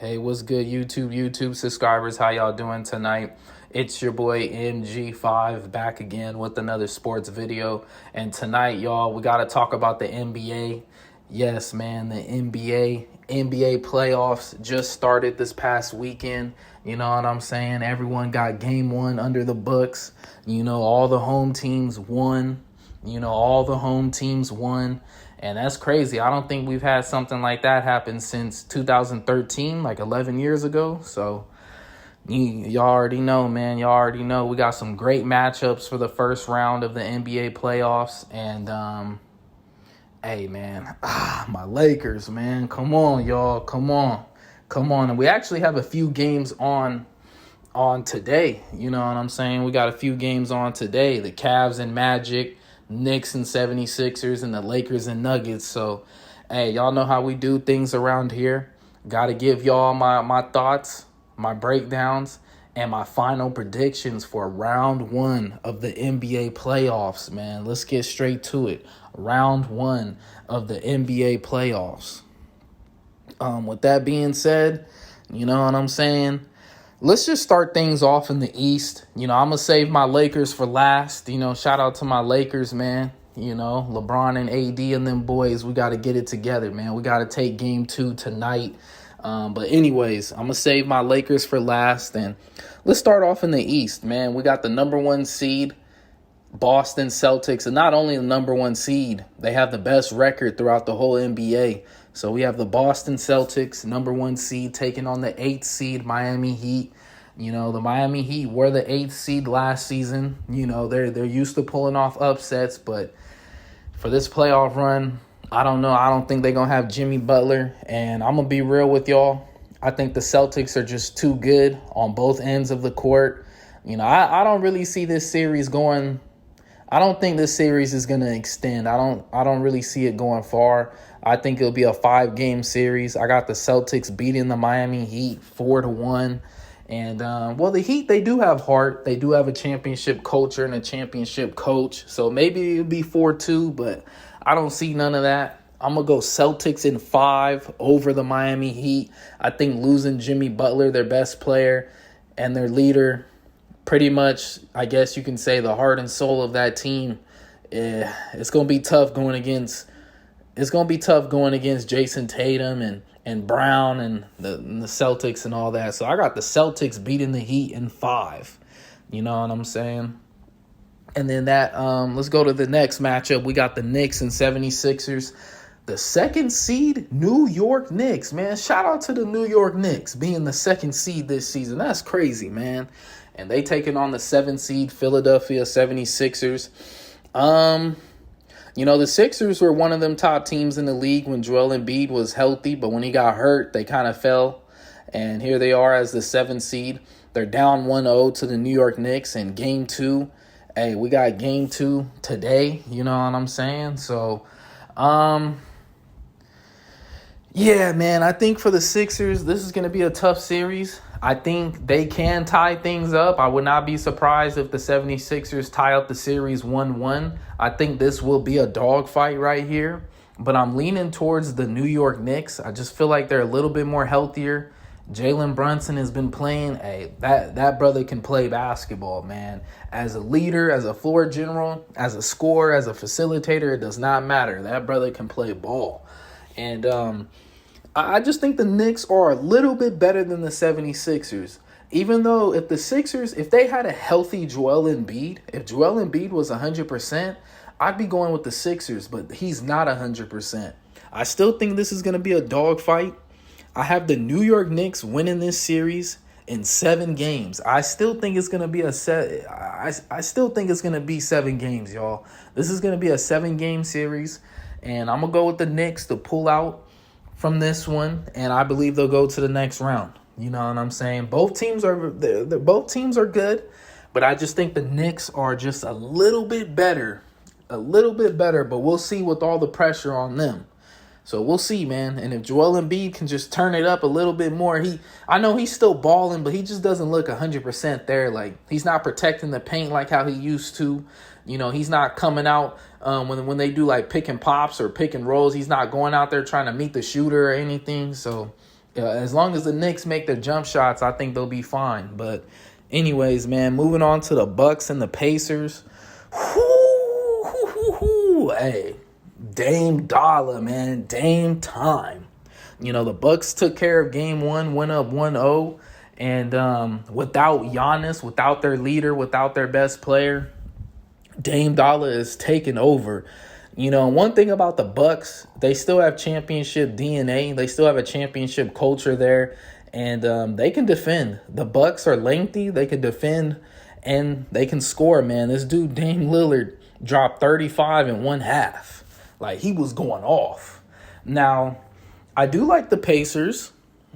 Hey, what's good, YouTube subscribers? How y'all doing tonight? It's your boy MG5 back again with another sports video. And tonight, y'all, we got to talk about the NBA. Yes, man, the NBA playoffs just started this past weekend. You know what I'm saying? Everyone got game one under the books. You know, all the home teams won. And that's crazy. I don't think we've had something like that happen since 2013, like 11 years ago. So y'all already know, man. Y'all already know we got some great matchups for the first round of the NBA playoffs. And hey, man, my Lakers, man. Come on, y'all. Come on. And we actually have a few games on today. You know what I'm saying? We got a few games on today. The Cavs and Magic, Knicks and 76ers, and the Lakers and Nuggets. So, hey, y'all know how we do things around here. Got to give y'all my thoughts, my breakdowns, and my final predictions for round one of the NBA playoffs, man. Let's get straight to it. Round one of the NBA playoffs. With that being said, you know what I'm saying? Let's just start things off in the East. You know, I'm going to save my Lakers for last. You know, shout out to my Lakers, man. You know, LeBron and AD and them boys, we got to get it together, man. We got to take game two tonight. But anyways, I'm going to save my Lakers for last. And let's start off in the East, man. We got the number one seed, Boston Celtics. And not only the number one seed, they have the best record throughout the whole NBA. So we have the Boston Celtics, number one seed, taking on the 8th seed Miami Heat. You know, the Miami Heat were the 8th seed last season. You know, they're used to pulling off upsets, but for this playoff run, I don't know. I don't think they're going to have Jimmy Butler. And I'm going to be real with y'all. I think the Celtics are just too good on both ends of the court. You know, I don't really see this series going. I don't think this series is going to extend. I don't really see it going far. I think it'll be a 5-game series. I got the Celtics beating the Miami Heat 4-1. And, well, the Heat, they do have heart. They do have a championship culture and a championship coach. So maybe it'll be 4-2, but I don't see none of that. I'm going to go Celtics in 5 over the Miami Heat. I think losing Jimmy Butler, their best player, and their leader, pretty much, I guess you can say, the heart and soul of that team, it's going to be tough going against Jason Tatum and Brown and the Celtics and all that. So I got the Celtics beating the Heat in 5. You know what I'm saying? And then let's go to the next matchup. We got the Knicks and 76ers. The 2nd seed, New York Knicks, man. Shout out to the New York Knicks being the 2nd seed this season. That's crazy, man. And they taking on the 7th seed Philadelphia 76ers. You know, the Sixers were one of them top teams in the league when Joel Embiid was healthy, but when he got hurt, they kind of fell. And here they are as the 7th seed. They're down 1-0 to the New York Knicks in game 2. Hey, we got game 2 today, you know what I'm saying? So, yeah, man, I think for the Sixers, this is going to be a tough series. I think they can tie things up. I would not be surprised if the 76ers tie up the series 1-1. I think this will be a dogfight right here. But I'm leaning towards the New York Knicks. I just feel like they're a little bit more healthier. Jalen Brunson has been playing. Hey, that brother can play basketball, man. As a leader, as a floor general, as a scorer, as a facilitator, it does not matter. That brother can play ball. And I just think the Knicks are a little bit better than the 76ers. Even though if the Sixers, if they had a healthy Joel Embiid, if Joel Embiid was 100%, I'd be going with the Sixers, but he's not 100%. I still think this is going to be a dogfight. I have the New York Knicks winning this series in 7 games. I still think it's going to be I still think it's going to be 7 games, y'all. This is going to be a 7-game series, and I'm going to go with the Knicks to pull out from this one, and I believe they'll go to the next round. You know what I'm saying? Both teams are good, but I just think the Knicks are just a little bit better, but we'll see with all the pressure on them. So we'll see, man. And if Joel Embiid can just turn it up a little bit more, I know he's still balling, but he just doesn't look 100% there. Like, he's not protecting the paint like how he used to. You know, he's not coming out when they do like pick and pops or pick and rolls. He's not going out there trying to meet the shooter or anything. So As long as the Knicks make their jump shots, I think they'll be fine. But anyways, man, moving on to the Bucks and the Pacers. Hey, Dame Dollar, man. Dame time. The Bucks took care of game one, went up 1-0. And without Giannis, without their leader, without their best player, Dame Dollar is taking over. One thing about the Bucks, they still have championship DNA. They still have a championship culture there. And they can defend. The Bucks are lengthy. They can defend and they can score, man. This dude, Dame Lillard, dropped 35 in one half. Like, he was going off. Now, I do like the Pacers.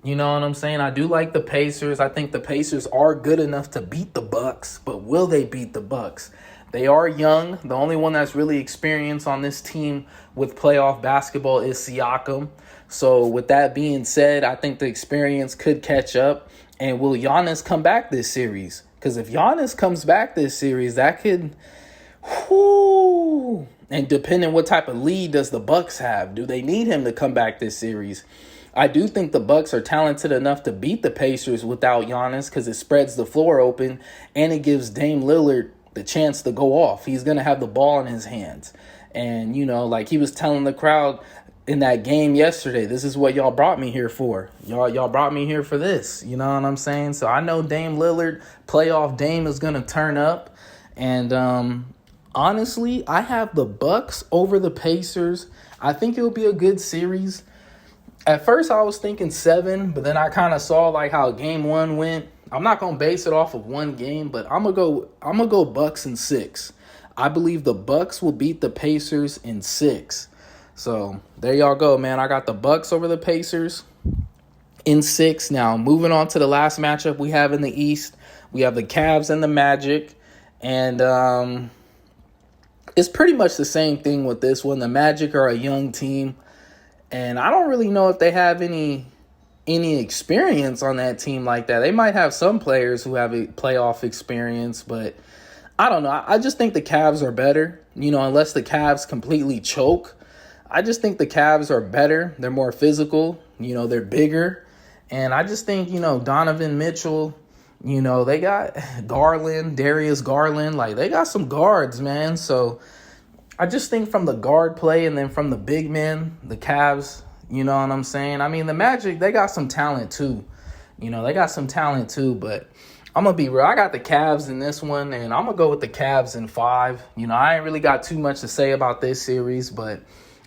You know what I'm saying? I do like the Pacers. I think the Pacers are good enough to beat the Bucks, but will they beat the Bucks? They are young. The only one that's really experienced on this team with playoff basketball is Siakam. So with that being said, I think the experience could catch up. And will Giannis come back this series? Because if Giannis comes back this series, that could... And depending what type of lead does the Bucks have, do they need him to come back this series? I do think the Bucks are talented enough to beat the Pacers without Giannis because it spreads the floor open and it gives Dame Lillard the chance to go off. He's going to have the ball in his hands. And, like he was telling the crowd in that game yesterday, this is what y'all brought me here for. Y'all brought me here for this. You know what I'm saying? So I know Dame Lillard, playoff Dame, is going to turn up. And honestly, I have the Bucks over the Pacers. I think it'll be a good series. At first, I was thinking 7, but then I kind of saw like how game 1 went. I'm not gonna base it off of one game, but I'm gonna go Bucks in 6. I believe the Bucks will beat the Pacers in 6. So there y'all go, man. I got the Bucks over the Pacers in 6. Now moving on to the last matchup we have in the East, we have the Cavs and the Magic, and it's pretty much the same thing with this one. The Magic are a young team. And I don't really know if they have any experience on that team like that. They might have some players who have a playoff experience, but I don't know. I just think the Cavs are better, unless the Cavs completely choke. I just think the Cavs are better. They're more physical. They're bigger. And I just think, Donovan Mitchell, they got Garland, Darius Garland. Like, they got some guards, man. So I just think from the guard play and then from the big men, the Cavs, you know what I'm saying? I mean, the Magic, they got some talent too. But I'm going to be real. I got the Cavs in this one, and I'm going to go with the Cavs in 5. I ain't really got too much to say about this series, but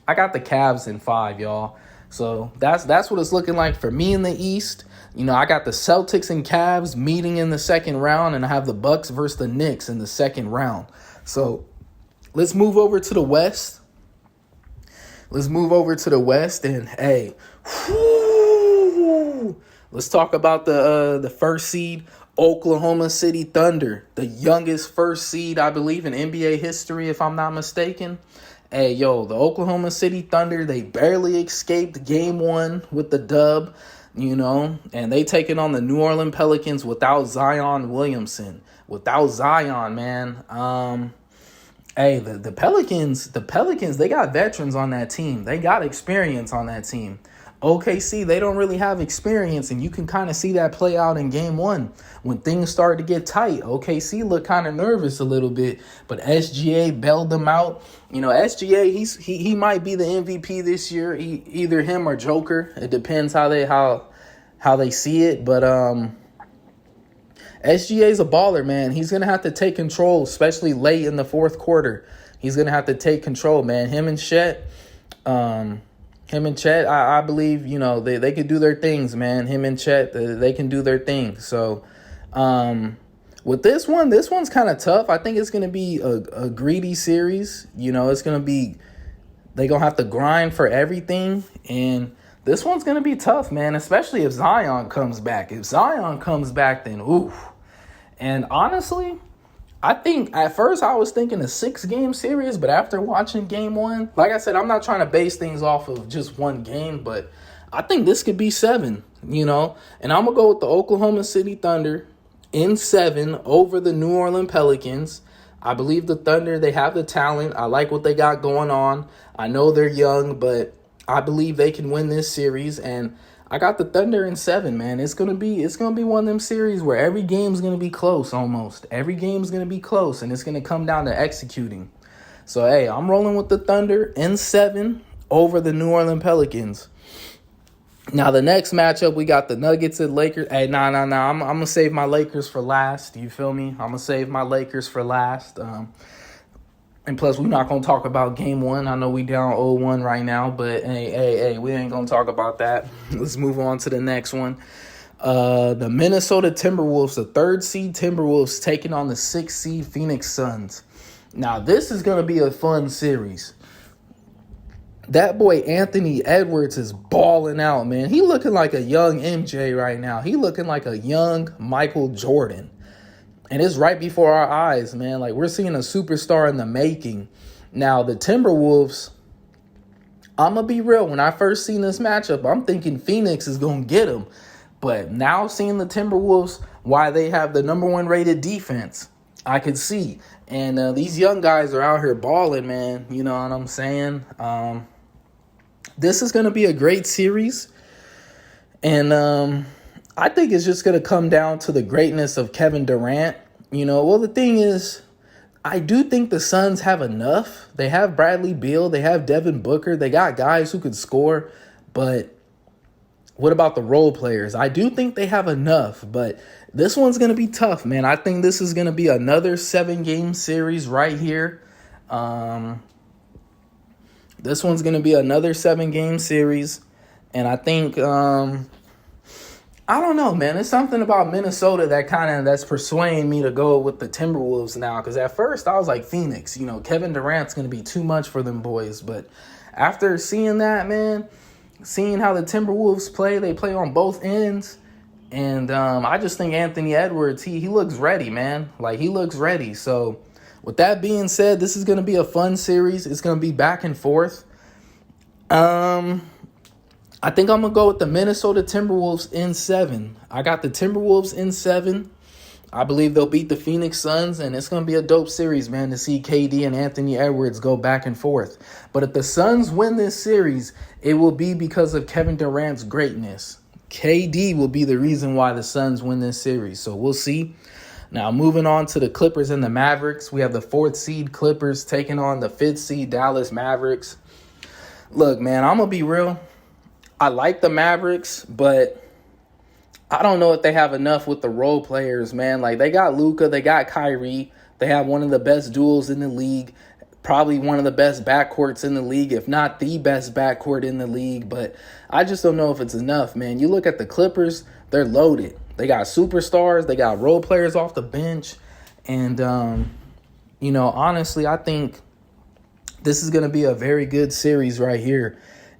I got the Cavs in 5, y'all. So that's what it's looking like for me in the East. I got the Celtics and Cavs meeting in the second round, and I have the Bucks versus the Knicks in the second round. So let's move over to the West. And hey, let's talk about the first seed, Oklahoma City Thunder, the youngest first seed, I believe, in NBA history, if I'm not mistaken. Hey, the Oklahoma City Thunder, they barely escaped game 1 with the dub, and they taking on the New Orleans Pelicans without Zion Williamson. Without Zion, man. Hey, the Pelicans, they got veterans on that team. They got experience on that team. OKC, they don't really have experience, and you can kind of see that play out in game 1. When things started to get tight, OKC looked kind of nervous a little bit, but SGA bailed them out. SGA, he might be the MVP this year, either him or Joker. It depends how they see it, but SGA's a baller, man. He's going to have to take control, especially late in the fourth quarter. He's going to have to take control, man. Him and Chet, I believe, they could do their things, man. Him and Chet, they can do their thing. So with this one's kind of tough. I think it's going to be a greedy series. It's going to be, they're going to have to grind for everything. And this one's going to be tough, man, especially if Zion comes back. If Zion comes back, then oof. And honestly, I think at first I was thinking a 6-game series, but after watching game 1, like I said, I'm not trying to base things off of just one game, but I think this could be 7, and I'm going to go with the Oklahoma City Thunder in 7 over the New Orleans Pelicans. I believe the Thunder, they have the talent. I like what they got going on. I know they're young, but I believe they can win this series, and I got the Thunder in 7, man. It's gonna be one of them series where every game's gonna be close almost. Every game's gonna be close, and it's gonna come down to executing. So hey, I'm rolling with the Thunder in 7 over the New Orleans Pelicans. Now the next matchup, we got the Nuggets and Lakers. Hey, nah. I'm gonna save my Lakers for last. You feel me? I'm gonna save my Lakers for last. And plus, we're not going to talk about game 1. I know we down 0-1 right now, but hey, we ain't going to talk about that. Let's move on to the next one. The Minnesota Timberwolves, the 3rd seed Timberwolves, taking on the 6th seed Phoenix Suns. Now, this is going to be a fun series. That boy Anthony Edwards is balling out, man. He looking like a young MJ right now. He looking like a young Michael Jordan. And it's right before our eyes, man. Like, we're seeing a superstar in the making. Now, the Timberwolves, I'm going to be real. When I first seen this matchup, I'm thinking Phoenix is going to get them. But now seeing the Timberwolves, why they have the number 1 rated defense, I could see. And these young guys are out here balling, man. You know what I'm saying? This is going to be a great series. And I think it's just going to come down to the greatness of Kevin Durant. You know, well, the thing is, I do think the Suns have enough. They have Bradley Beal. They have Devin Booker. They got guys who could score. But what about the role players? I do think they have enough. But this one's going to be tough, man. I think this is going to be another 7-game series right here. This one's going to be another 7-game series. And I think... I don't know, man. It's something about Minnesota that's persuading me to go with the Timberwolves now. Because at first I was like, Phoenix, you know, Kevin Durant's going to be too much for them boys. But after seeing that, man, seeing how the Timberwolves play, they play on both ends. And I just think Anthony Edwards, he looks ready, man. Like, he looks ready. So with that being said, this is going to be a fun series. It's going to be back and forth. I think I'm going to go with the Minnesota Timberwolves in 7. I got the Timberwolves in 7. I believe they'll beat the Phoenix Suns, and it's going to be a dope series, man, to see KD and Anthony Edwards go back and forth. But if the Suns win this series, it will be because of Kevin Durant's greatness. KD will be the reason why the Suns win this series, so we'll see. Now, moving on to the Clippers and the Mavericks, we have the 4th seed Clippers taking on the 5th seed Dallas Mavericks. Look, man, I'm going to be real. I like the Mavericks, but I don't know if they have enough with the role players, man. Like, they got Luka, they got Kyrie. They have one of the best duels in the league, probably one of the best backcourts in the league, if not the best backcourt in the league. But I just don't know if it's enough, man. You look at the Clippers, they're loaded. They got superstars. They got role players off the bench. And, you know, honestly, I think this is going to be a very good series right here.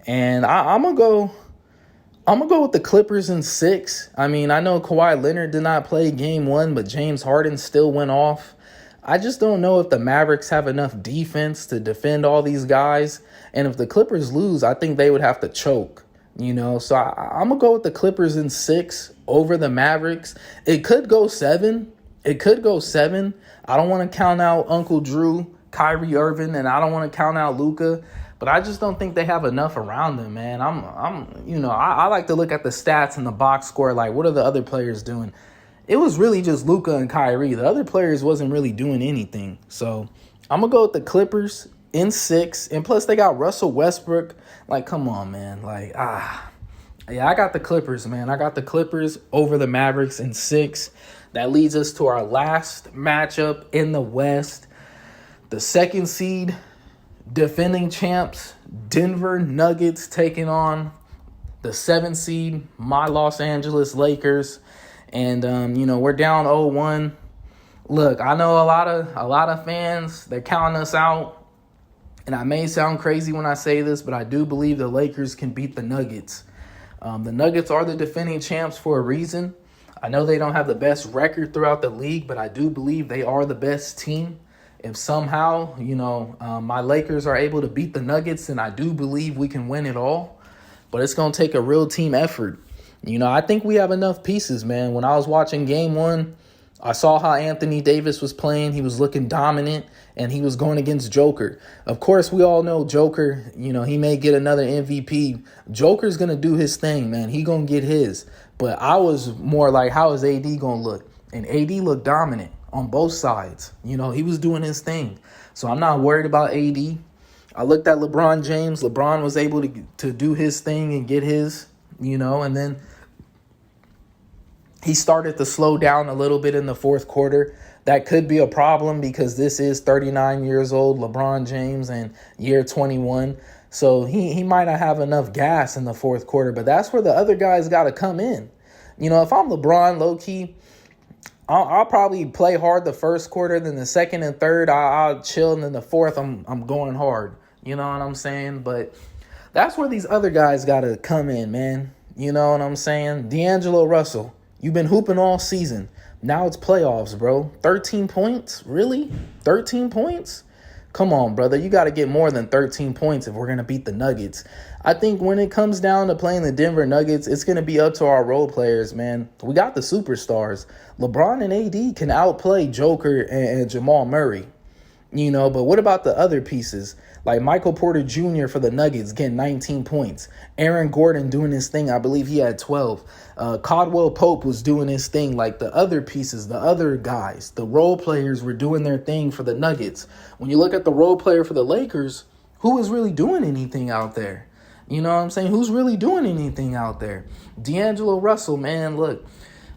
And I'm going to go with the Clippers in 6. I mean, I know Kawhi Leonard did not play game 1, but James Harden still went off. I just don't know if the Mavericks have enough defense to defend all these guys. And if the Clippers lose, I think they would have to choke, you know. So I'm going to go with the Clippers in 6 over the Mavericks. It could go 7. I don't want to count out Uncle Drew, Kyrie Irving, and I don't want to count out Luka. But I just don't think they have enough around them, man. I like to look at the stats in the box score. Like, what are the other players doing? It was really just Luka and Kyrie. The other players wasn't really doing anything. So I'm going to go with the Clippers in 6. And plus, they got Russell Westbrook. Like, come on, man. Like, yeah, I got the Clippers, man. I got the Clippers over the Mavericks in 6. That leads us to our last matchup in the West. The 2nd seed defending champs, Denver Nuggets, taking on the 7th seed, my Los Angeles Lakers. And, we're down 0-1. Look, I know a lot of fans, they're counting us out. And I may sound crazy when I say this, but I do believe the Lakers can beat the Nuggets. The Nuggets are the defending champs for a reason. I know they don't have the best record throughout the league, but I do believe they are the best team. If somehow, my Lakers are able to beat the Nuggets, then I do believe we can win it all. But it's going to take a real team effort. I think we have enough pieces, man. When I was watching game 1, I saw how Anthony Davis was playing. He was looking dominant, and he was going against Joker. Of course, we all know Joker, he may get another MVP. Joker's going to do his thing, man. He going to get his. But I was more like, how is AD going to look? And AD looked dominant on both sides. He was doing his thing. So I'm not worried about AD. I looked at LeBron James. LeBron was able to do his thing and get his, and then he started to slow down a little bit in the fourth quarter. That could be a problem because this is 39 years old, LeBron James, and year 21. So he might not have enough gas in the fourth quarter, but that's where the other guys got to come in. If I'm LeBron, low-key, I'll probably play hard the first quarter, then the second and third, I'll chill, and then the fourth, I'm going hard. You know what I'm saying? But that's where these other guys got to come in, man. You know what I'm saying? D'Angelo Russell. You've been hooping all season. Now it's playoffs, bro. 13 points? Really? 13 points? Come on, brother. You got to get more than 13 points if we're going to beat the Nuggets. I think when it comes down to playing the Denver Nuggets, it's going to be up to our role players, man. We got the superstars. LeBron and AD can outplay Joker and Jamal Murray. But what about the other pieces? Like Michael Porter Jr. for the Nuggets getting 19 points. Aaron Gordon doing his thing. I believe he had 12. Caldwell Pope was doing his thing. Like the other pieces, the other guys, the role players were doing their thing for the Nuggets. When you look at the role player for the Lakers, who is really doing anything out there? You know what I'm saying? Who's really doing anything out there? D'Angelo Russell, man, look.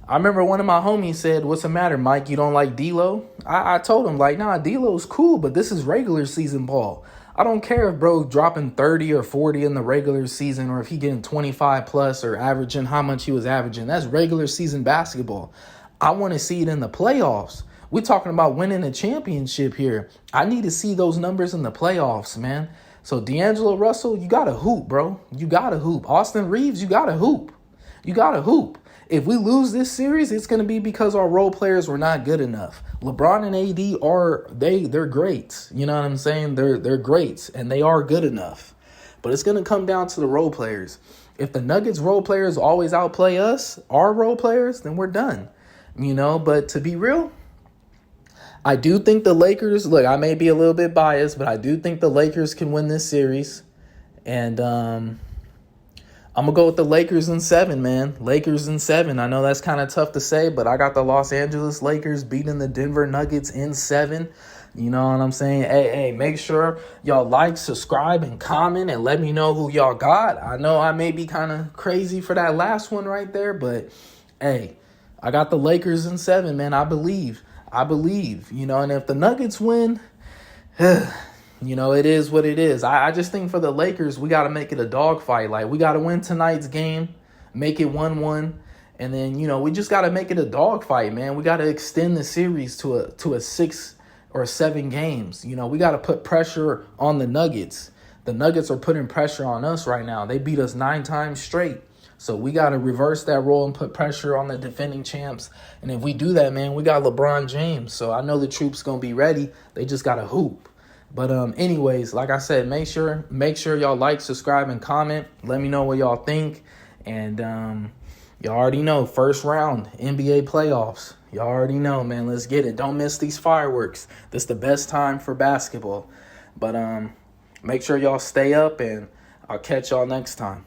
I remember one of my homies said, "What's the matter, Mike? You don't like D'Lo?" I told him, like, nah, D'Lo's cool, but this is regular season ball. I don't care if bro dropping 30 or 40 in the regular season or if he getting 25 plus or averaging how much he was averaging. That's regular season basketball. I want to see it in the playoffs. We're talking about winning a championship here. I need to see those numbers in the playoffs, man. So D'Angelo Russell, you got to hoop, bro. You got to hoop. Austin Reeves, you got to hoop. You got to hoop. If we lose this series, it's going to be because our role players were not good enough. LeBron and AD they're great. You know what I'm saying? They're greats and they are good enough. But it's going to come down to the role players. If the Nuggets role players always outplay us, our role players, then we're done. But to be real, I do think the Lakers, look, I may be a little bit biased, but I do think the Lakers can win this series. And I'm going to go with the Lakers in 7, man. Lakers in 7. I know that's kind of tough to say, but I got the Los Angeles Lakers beating the Denver Nuggets in 7. You know what I'm saying? Hey, make sure y'all like, subscribe, and comment, and let me know who y'all got. I know I may be kind of crazy for that last one right there, but hey, I got the Lakers in 7, man. I believe, and if the Nuggets win, it is what it is. I just think for the Lakers, we got to make it a dogfight. Like, we got to win tonight's game, make it 1-1. And then, we just got to make it a dogfight, man. We got to extend the series to a 6 or 7 games. We got to put pressure on the Nuggets. The Nuggets are putting pressure on us right now. They beat us 9 times straight. So we got to reverse that role and put pressure on the defending champs. And if we do that, man, we got LeBron James. So I know the troops going to be ready. They just got to hoop. But anyways, like I said, make sure y'all like, subscribe, and comment. Let me know what y'all think. And y'all already know, first round, NBA playoffs. Y'all already know, man. Let's get it. Don't miss these fireworks. This is the best time for basketball. But make sure y'all stay up, and I'll catch y'all next time.